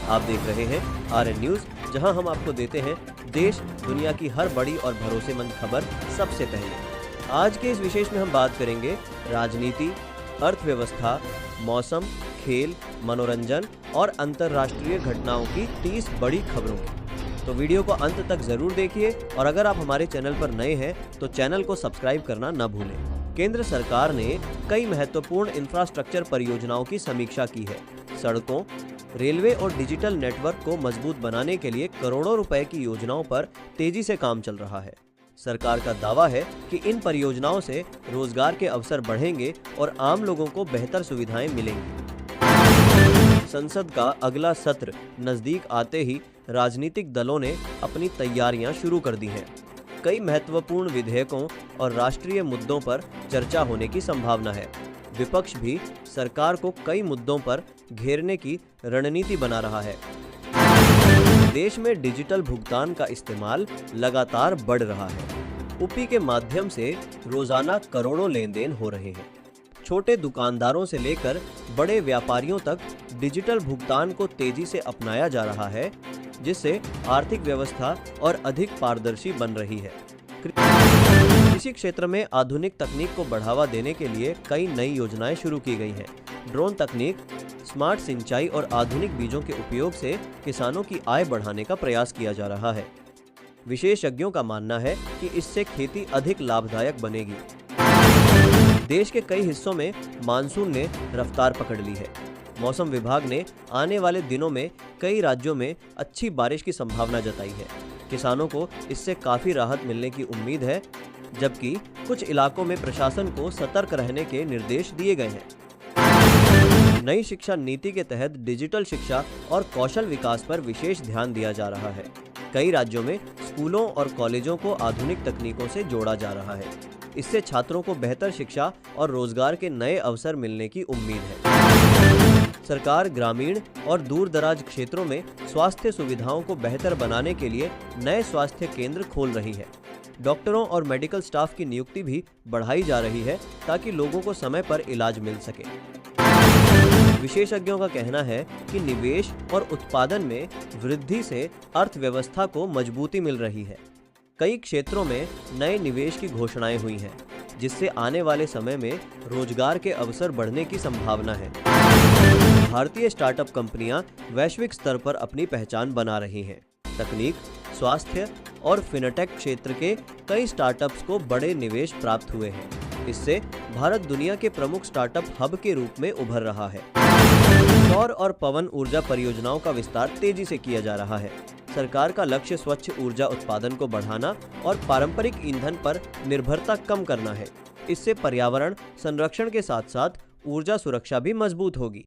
आप देख रहे हैं RN न्यूज, जहां हम आपको देते हैं देश दुनिया की हर बड़ी और भरोसेमंद खबर सबसे पहले। आज के इस विशेष में हम बात करेंगे राजनीति, अर्थव्यवस्था, मौसम, खेल, मनोरंजन और अंतर्राष्ट्रीय घटनाओं की 30 बड़ी खबरों की। तो वीडियो को अंत तक जरूर देखिए और अगर आप हमारे चैनल पर नए हैं तो चैनल को सब्सक्राइब करना न भूलें। केंद्र सरकार ने कई महत्वपूर्ण इंफ्रास्ट्रक्चर परियोजनाओं की समीक्षा की है। सड़कों, रेलवे और डिजिटल नेटवर्क को मजबूत बनाने के लिए करोड़ों रुपए की योजनाओं पर तेजी से काम चल रहा है। सरकार का दावा है कि इन परियोजनाओं से रोजगार के अवसर बढ़ेंगे और आम लोगों को बेहतर सुविधाएं मिलेंगी। संसद का अगला सत्र नजदीक आते ही राजनीतिक दलों ने अपनी तैयारियां शुरू कर दी हैं। कई महत्वपूर्ण विधेयकों और राष्ट्रीय मुद्दों पर चर्चा होने की संभावना है। विपक्ष भी सरकार को कई मुद्दों पर घेरने की रणनीति बना रहा है। देश में डिजिटल भुगतान का इस्तेमाल लगातार बढ़ रहा है। UPI के माध्यम से रोजाना करोड़ों लेन देन हो रहे हैं। छोटे दुकानदारों से लेकर बड़े व्यापारियों तक डिजिटल भुगतान को तेजी से अपनाया जा रहा है, जिससे आर्थिक व्यवस्था और अधिक पारदर्शी बन रही है। कृषि क्षेत्र में आधुनिक तकनीक को बढ़ावा देने के लिए कई नई योजनाएं शुरू की गई हैं। ड्रोन तकनीक, स्मार्ट सिंचाई और आधुनिक बीजों के उपयोग से किसानों की आय बढ़ाने का प्रयास किया जा रहा है। विशेषज्ञों का मानना है कि इससे खेती अधिक लाभदायक बनेगी। देश के कई हिस्सों में मानसून ने रफ्तार पकड़ ली है। मौसम विभाग ने आने वाले दिनों में कई राज्यों में अच्छी बारिश की संभावना जताई है। किसानों को इससे काफी राहत मिलने की उम्मीद है, जबकि कुछ इलाकों में प्रशासन को सतर्क रहने के निर्देश दिए गए हैं। नई शिक्षा नीति के तहत डिजिटल शिक्षा और कौशल विकास पर विशेष ध्यान दिया जा रहा है। कई राज्यों में स्कूलों और कॉलेजों को आधुनिक तकनीकों से जोड़ा जा रहा है। इससे छात्रों को बेहतर शिक्षा और रोजगार के नए अवसर मिलने की उम्मीद है। सरकार ग्रामीण और दूर दराज क्षेत्रों में स्वास्थ्य सुविधाओं को बेहतर बनाने के लिए नए स्वास्थ्य केंद्र खोल रही है। डॉक्टरों और मेडिकल स्टाफ की नियुक्ति भी बढ़ाई जा रही है ताकि लोगों को समय पर इलाज मिल सके। विशेषज्ञों का कहना है कि निवेश और उत्पादन में वृद्धि से अर्थव्यवस्था को मजबूती मिल रही है। कई क्षेत्रों में नए निवेश की घोषणाएं हुई हैं, जिससे आने वाले समय में रोजगार के अवसर बढ़ने की संभावना है। भारतीय स्टार्टअप कंपनियां वैश्विक स्तर पर अपनी पहचान बना रही हैं। तकनीक, स्वास्थ्य और फिनटेक क्षेत्र के कई स्टार्टअप्स को बड़े निवेश प्राप्त हुए हैं। इससे भारत दुनिया के प्रमुख स्टार्टअप हब के रूप में उभर रहा है। सौर और पवन ऊर्जा परियोजनाओं का विस्तार तेजी से किया जा रहा है। सरकार का लक्ष्य स्वच्छ ऊर्जा उत्पादन को बढ़ाना और पारंपरिक ईंधन पर निर्भरता कम करना है। इससे पर्यावरण संरक्षण के साथ साथ ऊर्जा सुरक्षा भी मजबूत होगी।